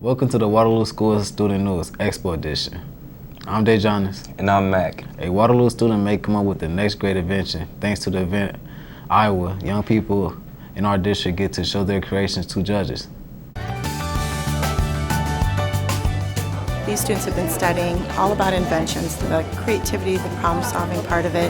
Welcome to the Waterloo School Student News Expo Edition. I'm Dejonis. And I'm Mac. A Waterloo student may come up with the next great invention. Thanks to the event, Iowa, young people in our district get to show their creations to judges. These students have been studying all about inventions, the creativity, the problem-solving part of it,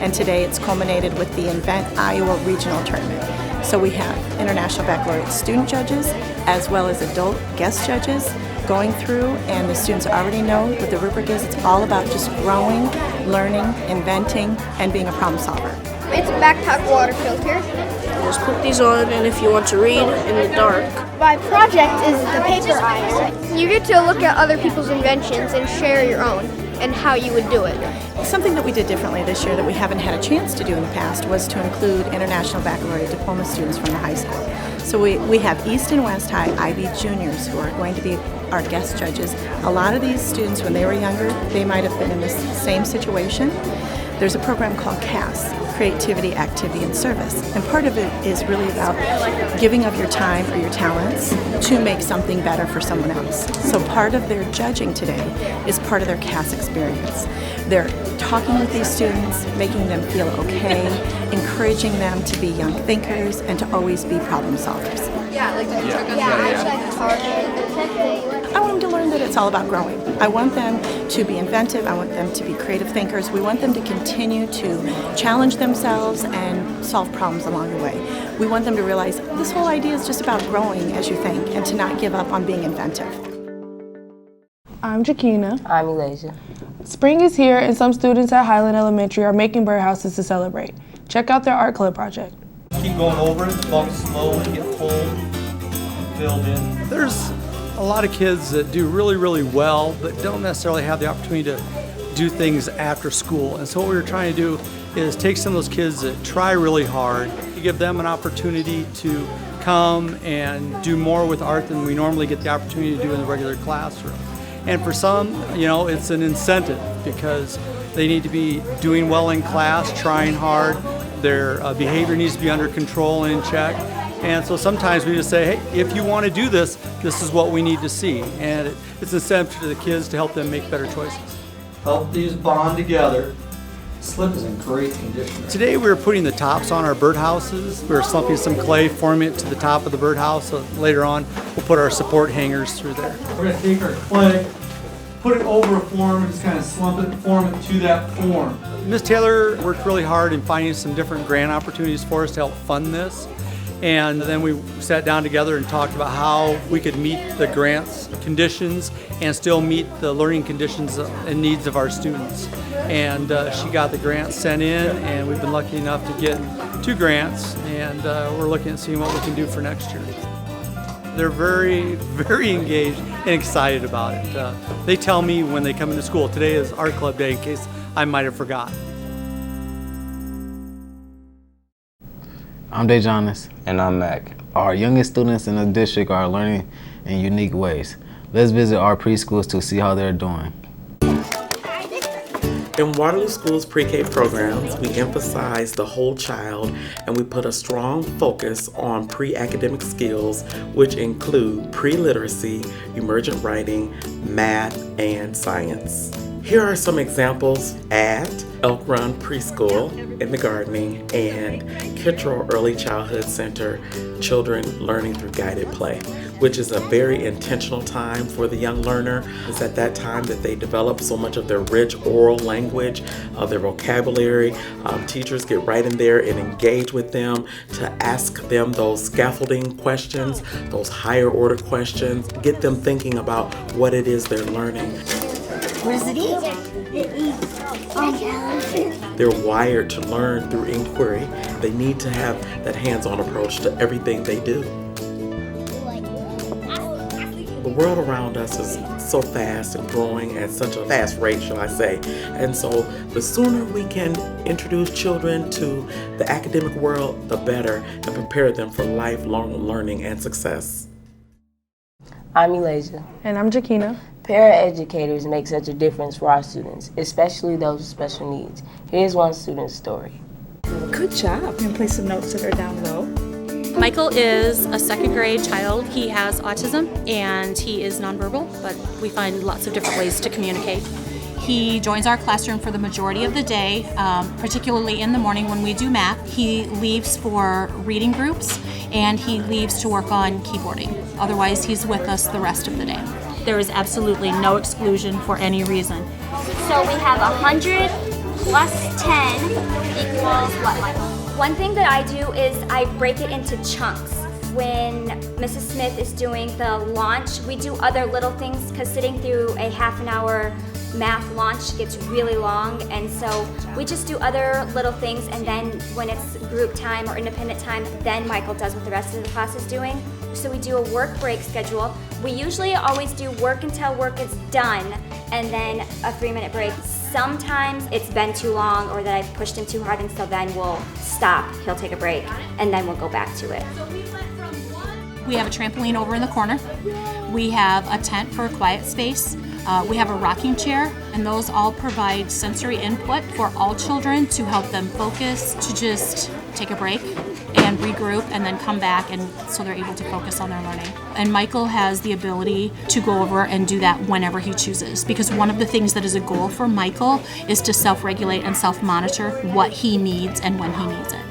and today it's culminated with the Invent Iowa Regional Tournament. So we have International Baccalaureate student judges as well as adult guest judges going through, and the students already know what the rubric is. It's all about just growing, learning, inventing, and being a problem solver. It's a backpack water filter. Just put these on, and if you want to read in the dark. My project is the paper iron. You get to look at other people's inventions and share your own and how you would do it. Something that we did differently this year that we haven't had a chance to do in the past was to include International Baccalaureate Diploma students from the high school. So we have East and West High IB juniors who are going to be our guest judges. A lot of these students, when they were younger, they might have been in this same situation. There's a program called CAS, Creativity, Activity, and Service. And part of it is really about giving of your time or your talents to make something better for someone else. So part of their judging today is part of their CAS experience. They're talking with these students, making them feel okay, encouraging them to be young thinkers and to always be problem solvers. I want them to learn that it's all about growing. I want them to be inventive. I want them to be creative thinkers. We want them to continue to challenge themselves and solve problems along the way. We want them to realize this whole idea is just about growing as you think and to not give up on being inventive. I'm Jakina. I'm Elijah. Spring is here and some students at Highland Elementary are making birdhouses to celebrate. Check out their art club project. Keep going over it, bump slowly, get pulled, filled in. There's a lot of kids that do really well but don't necessarily have the opportunity to do things after school. And so what we're trying to do is take some of those kids that try really hard, to give them an opportunity to come and do more with art than we normally get the opportunity to do in the regular classroom. And for some, it's an incentive because they need to be doing well in class, trying hard. Their behavior needs to be under control and in check. And so sometimes we just say, hey, if you want to do this, this is what we need to see. And it's an incentive to the kids to help them make better choices. Help these bond together. Slip is in great condition. Today we were putting the tops on our birdhouses. We were slumping some clay, forming it to the top of the birdhouse. So later on, we'll put our support hangers through there. We're going to take our clay, put it over a form, and just kind of slump it and form it to that form. Ms. Taylor worked really hard in finding some different grant opportunities for us to help fund this. And then we sat down together and talked about how we could meet the grants conditions and still meet the learning conditions and needs of our students. And she got the grants sent in, and we've been lucky enough to get 2 grants, and we're looking at seeing what we can do for next year. They're very engaged and excited about it. They tell me when they come into school, today is art club day in case I might have forgotten. I'm Dejonis. And I'm Mac. Our youngest students in the district are learning in unique ways. Let's visit our preschools to see how they're doing. In Waterloo School's pre-K programs, we emphasize the whole child and we put a strong focus on pre-academic skills, which include pre-literacy, emergent writing, math, and science. Here are some examples at Elk Run Preschool in the Gardening and Kittrell Early Childhood Center, Children Learning Through Guided Play, which is a very intentional time for the young learner. It's at that time that they develop so much of their rich oral language, of their vocabulary. Teachers get right in there and engage with them to ask them those scaffolding questions, those higher order questions, get them thinking about what it is they're learning. What does it eat? It eats They're wired to learn through inquiry. They need to have that hands-on approach to everything they do. The world around us is so fast and growing at such a fast rate, shall I say. And so the sooner we can introduce children to the academic world, the better, and prepare them for lifelong learning and success. I'm Elijah. And I'm Jakina. Para-educators make such a difference for our students, especially those with special needs. Here's one student's story. Good job. I'm going to place some notes that are down low. Michael is a second grade child. He has autism and he is nonverbal, but we find lots of different ways to communicate. He joins our classroom for the majority of the day, particularly in the morning when we do math. He leaves for reading groups and he leaves to work on keyboarding. Otherwise, he's with us the rest of the day. There is absolutely no exclusion for any reason. So we have 100 plus 10 equals what, Michael? One thing that I do is I break it into chunks. When Mrs. Smith is doing the launch, we do other little things because sitting through a half an hour math launch gets really long, and so we just do other little things, and then when it's group time or independent time, then Michael does what the rest of the class is doing. So we do a work break schedule. We usually always do work until work is done, and then a 3-minute break. Sometimes it's been too long or that I've pushed him too hard, and so then we'll stop, he'll take a break, and then we'll go back to it. We have a trampoline over in the corner. We have a tent for a quiet space. We have a rocking chair, and those all provide sensory input for all children to help them focus, to just take a break and regroup and then come back, and so they're able to focus on their learning. And Michael has the ability to go over and do that whenever he chooses, because one of the things that is a goal for Michael is to self-regulate and self-monitor what he needs and when he needs it.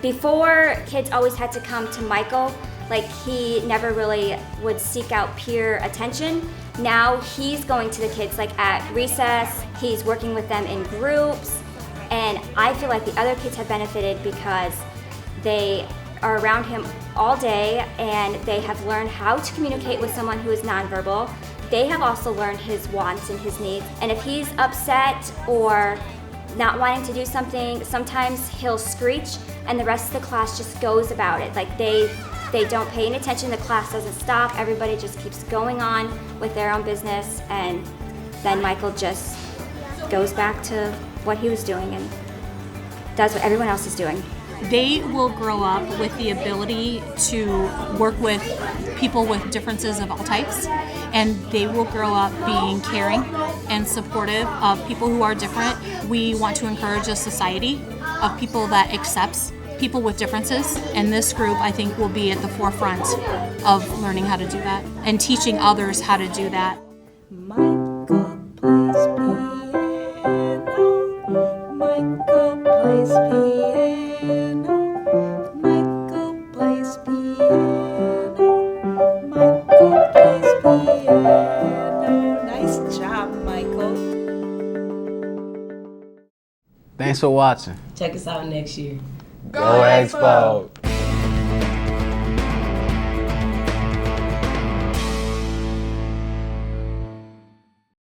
Before, kids always had to come to Michael. Like, he never really would seek out peer attention. Now he's going to the kids, like at recess, he's working with them in groups, and I feel like the other kids have benefited because they are around him all day and they have learned how to communicate with someone who is nonverbal. They have also learned his wants and his needs, and if he's upset or not wanting to do something, sometimes he'll screech and the rest of the class just goes about it. Like they don't pay any attention, the class doesn't stop, everybody just keeps going on with their own business, and then Michael just goes back to what he was doing and does what everyone else is doing. They will grow up with the ability to work with people with differences of all types, and they will grow up being caring and supportive of people who are different. We want to encourage a society of people that accepts people with differences, and this group, I think, will be at the forefront of learning how to do that and teaching others how to do that. Michael plays piano. Michael plays piano. Michael plays piano. Michael plays piano. Nice job, Michael. Thanks for watching. Check us out next year. Go Expo!